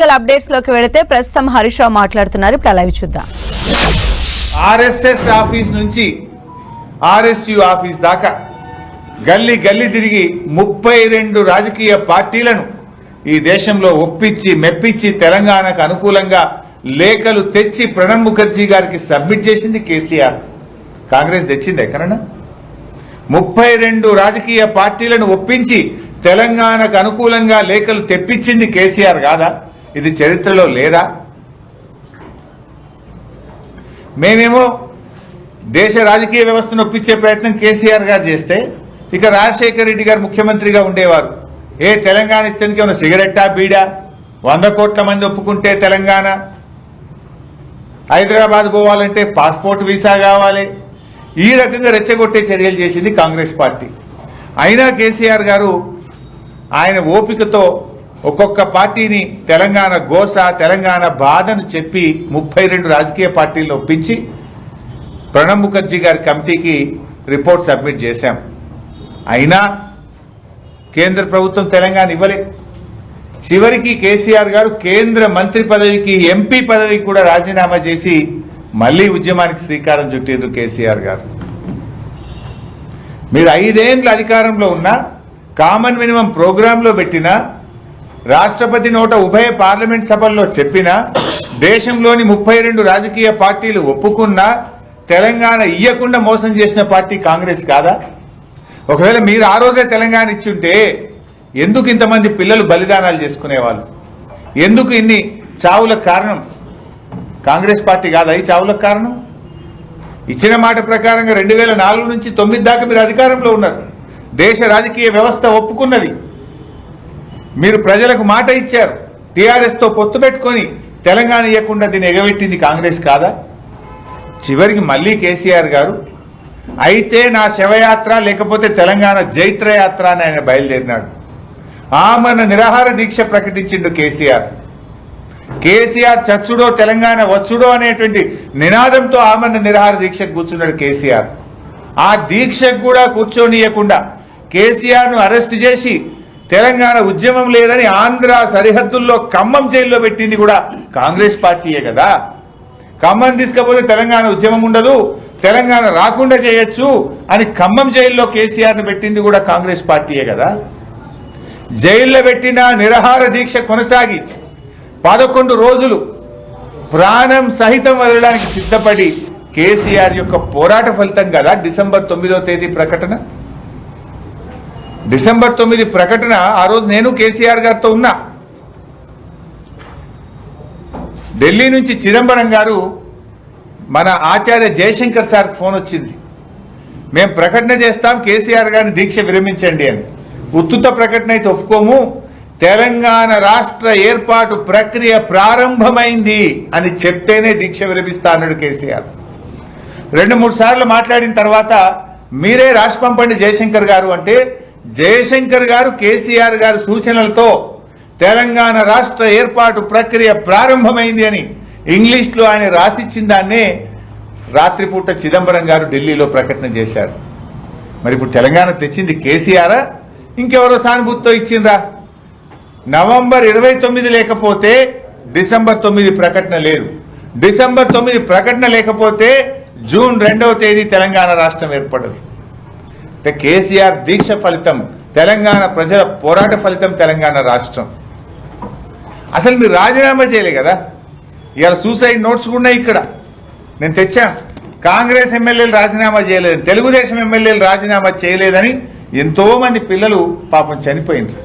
Updates లోకి వెళితే ప్రస్తుతం హరీష్ రావు మాట్లాడుతున్నారు. ఇప్పుడు లైవ్ చూద్దాం. ఆర్ఎస్ఎస్ ఆఫీస్ నుంచి ఆర్ఎస్యు ఆఫీస్ దాకా గల్లీ గల్లీ తిరిగి 32 రాజకీయ పార్టీలను ఈ దేశంలో ఒప్పించి మెప్పించి తెలంగాణకు అనుకూలంగా లేఖలు తెచ్చి ప్రణబ్ ముఖర్జీ గారికి సబ్మిట్ చేసింది కేసీఆర్. కాంగ్రెస్ తెచ్చింది ఎక్కడన్నా? 32 రాజకీయ పార్టీలను ఒప్పించి తెలంగాణకు అనుకూలంగా లేఖలు తెప్పించింది కేసీఆర్ కాదా? ఇది చరిత్రలో లేదా? మేమేమో దేశ రాజకీయ వ్యవస్థను ఒప్పించే ప్రయత్నం కేసీఆర్ గారు చేస్తే ఇక రాజశేఖర రెడ్డి గారు ముఖ్యమంత్రిగా ఉండేవారు. తెలంగాణ ఇస్తానికి ఏమైనా సిగరెట్టా బీడా? 100 కోట్ల మంది ఒప్పుకుంటే తెలంగాణ, హైదరాబాద్ పోవాలంటే పాస్పోర్ట్ వీసా కావాలి. ఈ రకంగా రెచ్చగొట్టే చర్యలు చేసింది కాంగ్రెస్ పార్టీ. అయినా కేసీఆర్ గారు ఆయన ఓపికతో ఒక్కొక్క పార్టీని తెలంగాణ గోస తెలంగాణ బాధను చెప్పి 32 రాజకీయ పార్టీలను ఒప్పించి ప్రణబ్ ముఖర్జీ గారి కమిటీకి రిపోర్ట్ సబ్మిట్ చేశాం. అయినా కేంద్ర ప్రభుత్వం తెలంగాణ ఇవ్వలే. చివరికి కేసీఆర్ గారు కేంద్ర మంత్రి పదవికి ఎంపీ పదవికి కూడా రాజీనామా చేసి మళ్లీ ఉద్యమానికి శ్రీకారం చుట్టిండ్రు కేసీఆర్ గారు. మీరు 5 ఏళ్ల అధికారంలో ఉన్నా, కామన్ మినిమం ప్రోగ్రాంలో పెట్టినా, రాష్ట్రపతి నోట ఉభయ పార్లమెంట్ సభల్లో చెప్పినా, దేశంలోని 32 రాజకీయ పార్టీలు ఒప్పుకున్నా తెలంగాణ ఇయ్యకుండా మోసం చేసిన పార్టీ కాంగ్రెస్ కాదా? ఒకవేళ మీరు ఆ రోజే తెలంగాణ ఇచ్చుంటే ఎందుకు ఇంతమంది పిల్లలు బలిదానాలు చేసుకునేవాళ్ళు? ఎందుకు ఇన్ని చావులకు కారణం కాంగ్రెస్ పార్టీ కాదా? ఈ చావులకు కారణం ఇచ్చిన మాట ప్రకారంగా 2004 నుంచి 2009 దాకా మీరు అధికారంలో ఉన్నారు. దేశ రాజకీయ వ్యవస్థ ఒప్పుకున్నది. మీరు ప్రజలకు మాట ఇచ్చారు. టీఆర్ఎస్ తో పొత్తు పెట్టుకుని తెలంగాణ ఇవ్వకుండా దీన్ని ఎగబెట్టింది కాంగ్రెస్ కాదా? చివరికి మళ్లీ కేసీఆర్ గారు అయితే నా శవయాత్ర లేకపోతే తెలంగాణ జైత్రయాత్ర అని ఆయన బయలుదేరినాడు. ఆమరణ నిరాహార దీక్ష ప్రకటించిండు కేసీఆర్. కేసీఆర్ చచ్చుడో తెలంగాణ వచ్చుడో అనేటువంటి నినాదంతో ఆమరణ నిరాహార దీక్షకు కూర్చున్నాడు కేసీఆర్. ఆ దీక్షకు కూడా కూర్చోనియకుండా కేసీఆర్ ను అరెస్ట్ చేసి తెలంగాణ ఉద్యమం లేదని ఆంధ్ర సరిహద్దుల్లో ఖమ్మం జైల్లో పెట్టింది కూడా కాంగ్రెస్ పార్టీయే కదా. ఖమ్మం తీసుకపోతే తెలంగాణ ఉద్యమం ఉండదు, తెలంగాణ రాకుండా చేయొచ్చు అని ఖమ్మం జైల్లో కేసీఆర్ ను పెట్టింది కూడా కాంగ్రెస్ పార్టీయే కదా. జైల్లో పెట్టిన నిరాహార దీక్ష కొనసాగి 11 రోజులు ప్రాణం సహితం వదలడానికి సిద్ధపడి కేసీఆర్ యొక్క పోరాట ఫలితం కదా డిసెంబర్ 9వ తేదీ ప్రకటన. డిసెంబర్ 9 ప్రకటన. ఆ రోజు నేను కేసీఆర్ గారితో ఉన్నా. ఢిల్లీ నుంచి చిదంబరం గారు మన ఆచార్య జయశంకర్ సార్కి ఫోన్ వచ్చింది. మేము ప్రకటన చేస్తాం, కేసీఆర్ గారిని దీక్ష విరమించండి అని. ఉత్తుత ప్రకటన అయితే ఒప్పుకోము, తెలంగాణ రాష్ట్ర ఏర్పాటు ప్రక్రియ ప్రారంభమైంది అని చెప్తేనే దీక్ష విరమిస్తా అన్నాడు కేసీఆర్. 2-3 సార్లు మాట్లాడిన తర్వాత మీరే రాసి పంపండి జయశంకర్ గారు అంటే జయశంకర్ గారు కేసీఆర్ గారి సూచనలతో తెలంగాణ రాష్ట్ర ఏర్పాటు ప్రక్రియ ప్రారంభమైంది అని ఇంగ్లీష్లో ఆయన రాసిచ్చిన దాన్నే రాత్రిపూట చిదంబరం గారు ఢిల్లీలో ప్రకటన చేశారు. మరి ఇప్పుడు తెలంగాణ తెచ్చింది కేసీఆరా ఇంకెవరో సానుభూతితో ఇచ్చిండ్రా? నవంబర్ 29 లేకపోతే డిసెంబర్ 9 ప్రకటన లేదు. డిసెంబర్ 9 ప్రకటన లేకపోతే జూన్ 2వ తేదీ తెలంగాణ రాష్ట్రం ఏర్పడదు. అంటే కేసీఆర్ దీక్ష ఫలితం, తెలంగాణ ప్రజల పోరాట ఫలితం తెలంగాణ రాష్ట్రం. అసలు మీరు రాజీనామా చేయలే కదా. ఇవాళ సూసైడ్ నోట్స్ కూడా ఇక్కడ నేను తెచ్చాను. కాంగ్రెస్ ఎమ్మెల్యేలు రాజీనామా చేయలేదు, తెలుగుదేశం ఎమ్మెల్యేలు రాజీనామా చేయలేదని ఎంతో మంది పిల్లలు పాపం చనిపోయినారు.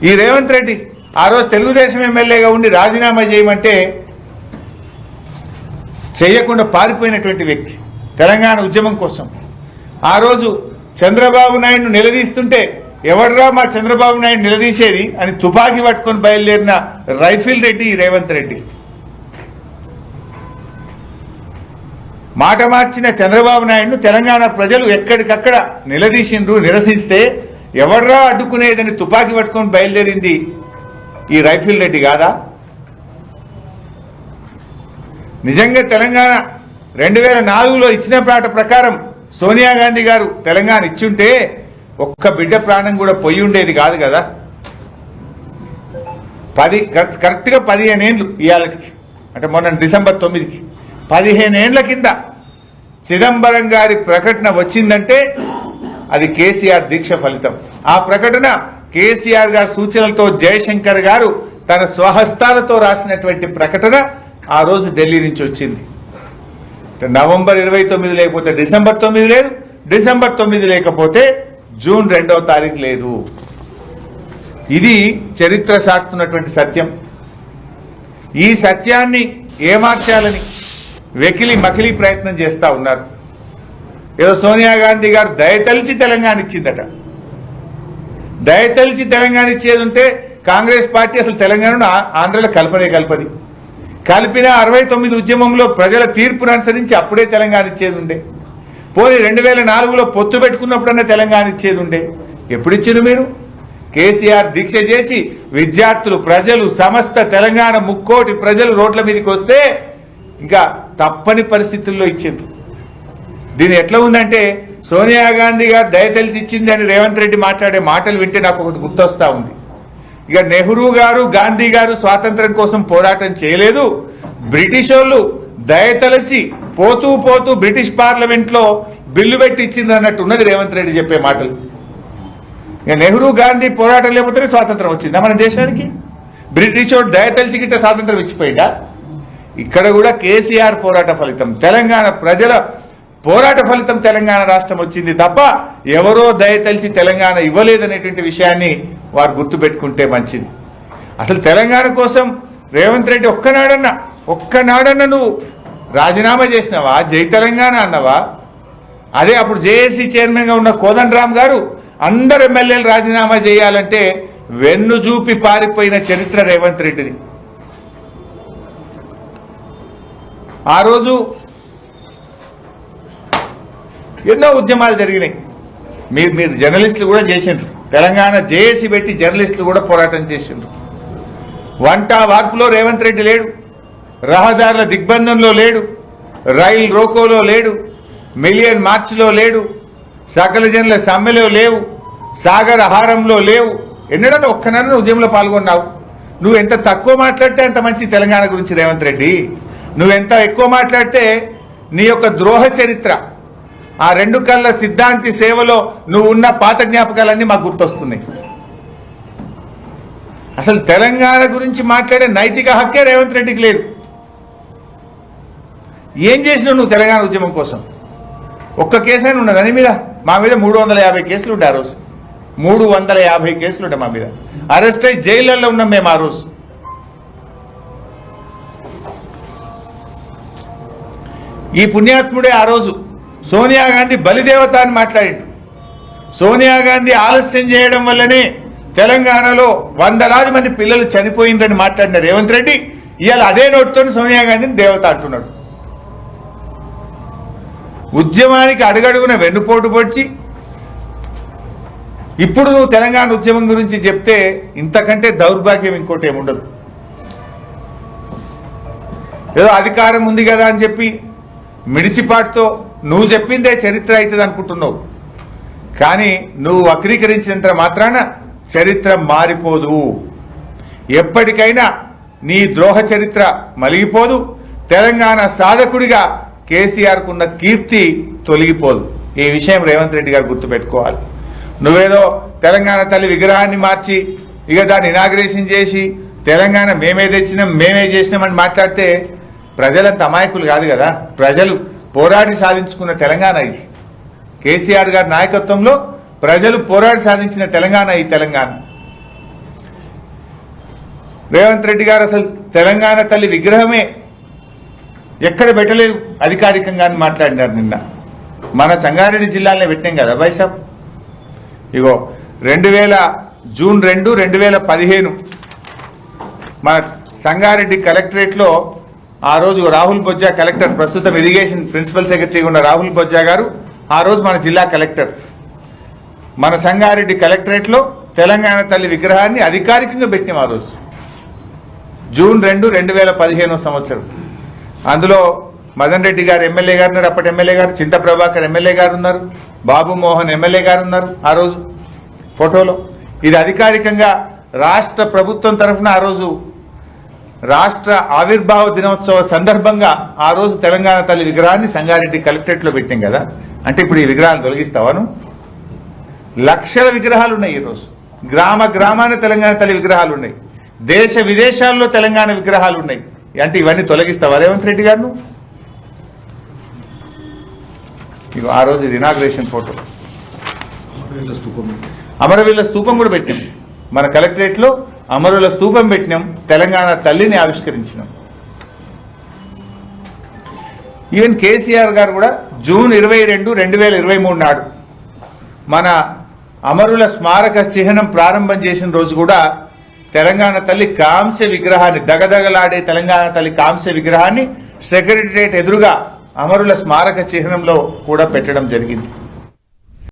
ఈ రేవంత్ రెడ్డి ఆ రోజు తెలుగుదేశం ఎమ్మెల్యేగా ఉండి రాజీనామా చేయమంటే చేయకుండా పారిపోయినటువంటి వ్యక్తి తెలంగాణ ఉద్యమం కోసం. ఆ రోజు చంద్రబాబు నాయుడును నిలదీస్తుంటే ఎవడ్రా మా చంద్రబాబు నాయుడు నిలదీసేది అని తుపాకీ పట్టుకొని బయలుదేరిన రైఫిల్ రెడ్డి రేవంత్ రెడ్డి. మాట మార్చిన చంద్రబాబు నాయుడును తెలంగాణ ప్రజలు ఎక్కడికక్కడ నిలదీసిండ్రు. నిరసిస్తే ఎవడ్రా అడ్డుకునేదని తుపాకీ పట్టుకొని బయలుదేరింది ఈ రైఫిల్ రెడ్డి కాదా? నిజంగా తెలంగాణ 2004లో ఇచ్చిన మాట ప్రకారం సోనియా గాంధీ గారు తెలంగాణ ఇచ్చుంటే ఒక్క బిడ్డ ప్రాణం కూడా పోయి ఉండేది కాదు కదా. కరెక్ట్గా 15 ఏళ్ళు ఇవాళకి, అంటే మొన్న డిసెంబర్ 9కి 15 ఏళ్ల కింద చిదంబరం గారి ప్రకటన వచ్చిందంటే అది కేసీఆర్ దీక్ష ఫలితం. ఆ ప్రకటన కేసీఆర్ గారి సూచనలతో జయశంకర్ గారు తన స్వహస్తాలతో రాసినటువంటి ప్రకటన ఆ రోజు ఢిల్లీ నుంచి వచ్చింది. నవంబర్ 29 లేకపోతే డిసెంబర్ 9 లేదు, డిసెంబర్ 9 లేకపోతే జూన్ 2వ తారీఖు లేదు. ఇది చరిత్ర సాటుతున్నటువంటి సత్యం. ఈ సత్యాన్ని ఏమార్చాలని వెకిలి మకిలి ప్రయత్నం చేస్తా ఉన్నారు. ఏదో సోనియా గాంధీ గారు దయతలిచి తెలంగాణ ఇచ్చిందట. దయతలిచి తెలంగాణ ఇచ్చేది ఉంటే కాంగ్రెస్ పార్టీ అసలు తెలంగాణను ఆంధ్రలో కల్పది. కలిపిన 69 ఉద్యమంలో ప్రజల తీర్పును అనుసరించి అప్పుడే తెలంగాణ ఇచ్చేది ఉండే. పోనీ 2004లో పొత్తు పెట్టుకున్నప్పుడన్నా తెలంగాణ ఇచ్చేది ఉండే. ఎప్పుడు ఇచ్చారు మీరు? కేసీఆర్ దీక్ష చేసి విద్యార్థులు, ప్రజలు, సమస్త తెలంగాణ 3 కోటి ప్రజలు రోడ్ల మీదకి వస్తే ఇంకా తప్పని పరిస్థితుల్లో ఇచ్చింది. దీని ఎట్లా ఉందంటే సోనియా గాంధీ గారు దయతలిచి ఇచ్చింది అని రేవంత్ రెడ్డి మాట్లాడే మాటలు వింటే నాకు ఒకటి గుర్తొస్తా ఉంది. ఇక నెహ్రూ గారు, గాంధీ గారు స్వాతంత్రం కోసం పోరాటం చేయలేదు, బ్రిటిష్ వాళ్ళు దయతలచి పోతూ పోతూ బ్రిటిష్ పార్లమెంట్ లో బిల్లు పెట్టి ఇచ్చింది అన్నట్టు ఉన్నది రేవంత్ రెడ్డి చెప్పే మాటలు. ఇక నెహ్రూ, గాంధీ పోరాటం లేకపోతే స్వాతంత్రం వచ్చిందా మన దేశానికి? బ్రిటిష్ వాడు దయతలిచి గిట్ట స్వాతంత్రం ఇచ్చిపోయిందా? ఇక్కడ కూడా కేసీఆర్ పోరాట ఫలితం, తెలంగాణ ప్రజల పోరాట ఫలితం తెలంగాణ రాష్ట్రం వచ్చింది తప్ప ఎవరో దయతలిచి తెలంగాణ ఇవ్వలేదనేటువంటి విషయాన్ని వారు గుర్తుపెట్టుకుంటే మంచిది. అసలు తెలంగాణ కోసం రేవంత్ రెడ్డి ఒక్కనాడన్నా నువ్వు రాజీనామా చేసినావా? జై తెలంగాణ అన్నవా? అదే అప్పుడు జేఏసీ చైర్మన్ గా ఉన్న కోదండరామ్ గారు అందరు ఎమ్మెల్యేలు రాజీనామా చేయాలంటే వెన్ను చూపి పారిపోయిన చరిత్ర రేవంత్ రెడ్డిది. ఆ రోజు ఎన్నో ఉద్యమాలు జరిగినాయి. మీరు జర్నలిస్టులు కూడా చేసిండ్రు. తెలంగాణ జేఏసీ పెట్టి జర్నలిస్టులు కూడా పోరాటం చేసిండ్రు. వంట వార్పులో రేవంత్ రెడ్డి లేడు, రహదారుల దిగ్బంధంలో లేడు, రైలు రోకోలో లేడు, మిలియన్ మార్చ్లో లేడు, సకల జనుల సమ్మెలో లేవు, సాగర్ ఆహారంలో లేవు. ఎన్నడన్నా ఒక్కనన్నా ఉద్యమంలో పాల్గొన్నావు? నువ్వు ఎంత తక్కువ మాట్లాడితే అంత మంచి తెలంగాణ గురించి రేవంత్ రెడ్డి. నువ్వెంత ఎక్కువ మాట్లాడితే నీ యొక్క ద్రోహ చరిత్ర, ఆ 2 కళ్ళ సిద్ధాంతి సేవలో నువ్వు ఉన్న పాత జ్ఞాపకాలన్నీ మాకు గుర్తొస్తున్నాయి. అసలు తెలంగాణ గురించి మాట్లాడే నైతిక హక్కే రేవంత్ రెడ్డికి లేదు. ఏం చేసినావు నువ్వు తెలంగాణ ఉద్యమం కోసం? ఒక్క కేసైనా ఉన్నది అని మీద? మా మీద 350 కేసులు ఉండే. ఆ రోజు 350 కేసులు ఉండే మా మీద. అరెస్ట్ అయ్యి జైళ్లలో ఉన్నాం మేము ఆ రోజు. ఈ పుణ్యాత్ముడే ఆ రోజు సోనియా గాంధీ బలిదేవత అని మాట్లాడిండు. సోనియా గాంధీ ఆలస్యం చేయడం వల్లనే తెలంగాణలో 100లాది మంది పిల్లలు చనిపోయిందని మాట్లాడిన రేవంత్ రెడ్డి ఇవాళ అదే నోటితో సోనియా గాంధీని దేవత అంటున్నాడు. ఉద్యమానికి అడుగడుగున వెన్నుపోటు పొడిచి ఇప్పుడు నువ్వు తెలంగాణ ఉద్యమం గురించి చెప్తే ఇంతకంటే దౌర్భాగ్యం ఇంకోటి ఏముండదు. ఏదో అధికారం ఉంది కదా అని చెప్పి మిడిసిపాటుతో నువ్వు చెప్పిందే చరిత్ర అవుతుంది అనుకుంటున్నావు. కానీ నువ్వు వక్రీకరించినంత మాత్రాన చరిత్ర మారిపోదు. ఎప్పటికైనా నీ ద్రోహ చరిత్ర మలిగిపోదు. తెలంగాణ సాధకుడిగా కేసీఆర్ కున్న కీర్తి తొలగిపోదు. ఈ విషయం రేవంత్ రెడ్డి గారు గుర్తుపెట్టుకోవాలి. నువ్వేదో తెలంగాణ తల్లి విగ్రహాన్ని మార్చి ఇక దాన్ని ఇనాగ్రేషన్ చేసి తెలంగాణ మేమే తెచ్చినాం మేమే చేసినామని మాట్లాడితే ప్రజలంత అమాయకులు కాదు కదా. ప్రజలు పోరాడి సాధించుకున్న తెలంగాణ ఇది. కేసీఆర్ గారి నాయకత్వంలో ప్రజలు పోరాడి సాధించిన తెలంగాణ ఈ తెలంగాణ. రేవంత్ రెడ్డి గారు అసలు తెలంగాణ తల్లి విగ్రహమే ఎక్కడ పెట్టలేదు అధికారికంగా అని మాట్లాడినారు. నిన్న మన సంగారెడ్డి జిల్లాలో పెట్టినాం కదా బైసాబ్. ఇగో జూన్ 2, 2015 మన సంగారెడ్డి కలెక్టరేట్లో ఆ రోజు రాహుల్ బొజ్జా కలెక్టర్, ప్రస్తుతం ఇరిగేషన్ ప్రిన్సిపల్ సెక్రటరీగా ఉన్న రాహుల్ బొజ్జా గారు ఆ రోజు మన జిల్లా కలెక్టర్. మన సంగారెడ్డి కలెక్టరేట్లో తెలంగాణ తల్లి విగ్రహాన్ని అధికారికంగా పెట్టినాం ఆ రోజు జూన్ 2, 2015 సంవత్సరం. అందులో మదన్ రెడ్డి గారు ఎమ్మెల్యే గారు ఉన్నారు, అప్పటి ఎమ్మెల్యే గారు, చింత ప్రభాకర్ ఎమ్మెల్యే గారు ఉన్నారు, బాబు మోహన్ ఎమ్మెల్యే గారు ఉన్నారు ఆ రోజు ఫోటోలో. ఇది అధికారికంగా రాష్ట్ర ప్రభుత్వం తరఫున ఆ రోజు రాష్ట్ర ఆవిర్భావ దినోత్సవ సందర్భంగా ఆ రోజు తెలంగాణ తల్లి విగ్రహాన్ని సంగారెడ్డి కలెక్టరేట్ లో పెట్టాం కదా. అంటే ఇప్పుడు ఈ విగ్రహాలు తొలగిస్తావాను? లక్షల విగ్రహాలు ఉన్నాయి ఈరోజు. గ్రామ గ్రామాన తెలంగాణ తల్లి విగ్రహాలు ఉన్నాయి. దేశ విదేశాల్లో తెలంగాణ విగ్రహాలు ఉన్నాయి. అంటే ఇవన్నీ తొలగిస్తావా రేవంత్ రెడ్డి గారు? ఇగో ఆ రోజు ఇది ఇనాగ్రేషన్ ఫోటో. అమరవీరుల స్తూపం కూడా పెట్టినాం మన కలెక్టరేట్ లో. అమరుల స్తూపం పెట్టినాం, తెలంగాణ తల్లిని ఆవిష్కరించినాం. ఈవెన్ కేసీఆర్ గారు కూడా జూన్ 22, 2023 నాడు మన అమరుల స్మారక చిహ్నం ప్రారంభం చేసిన రోజు కూడా తెలంగాణ తల్లి కాంస్య విగ్రహాన్ని, దగదగలాడే తెలంగాణ తల్లి కాంస్య విగ్రహాన్ని సెక్రటరియట్ ఎదురుగా అమరుల స్మారక చిహ్నంలో కూడా పెట్టడం జరిగింది.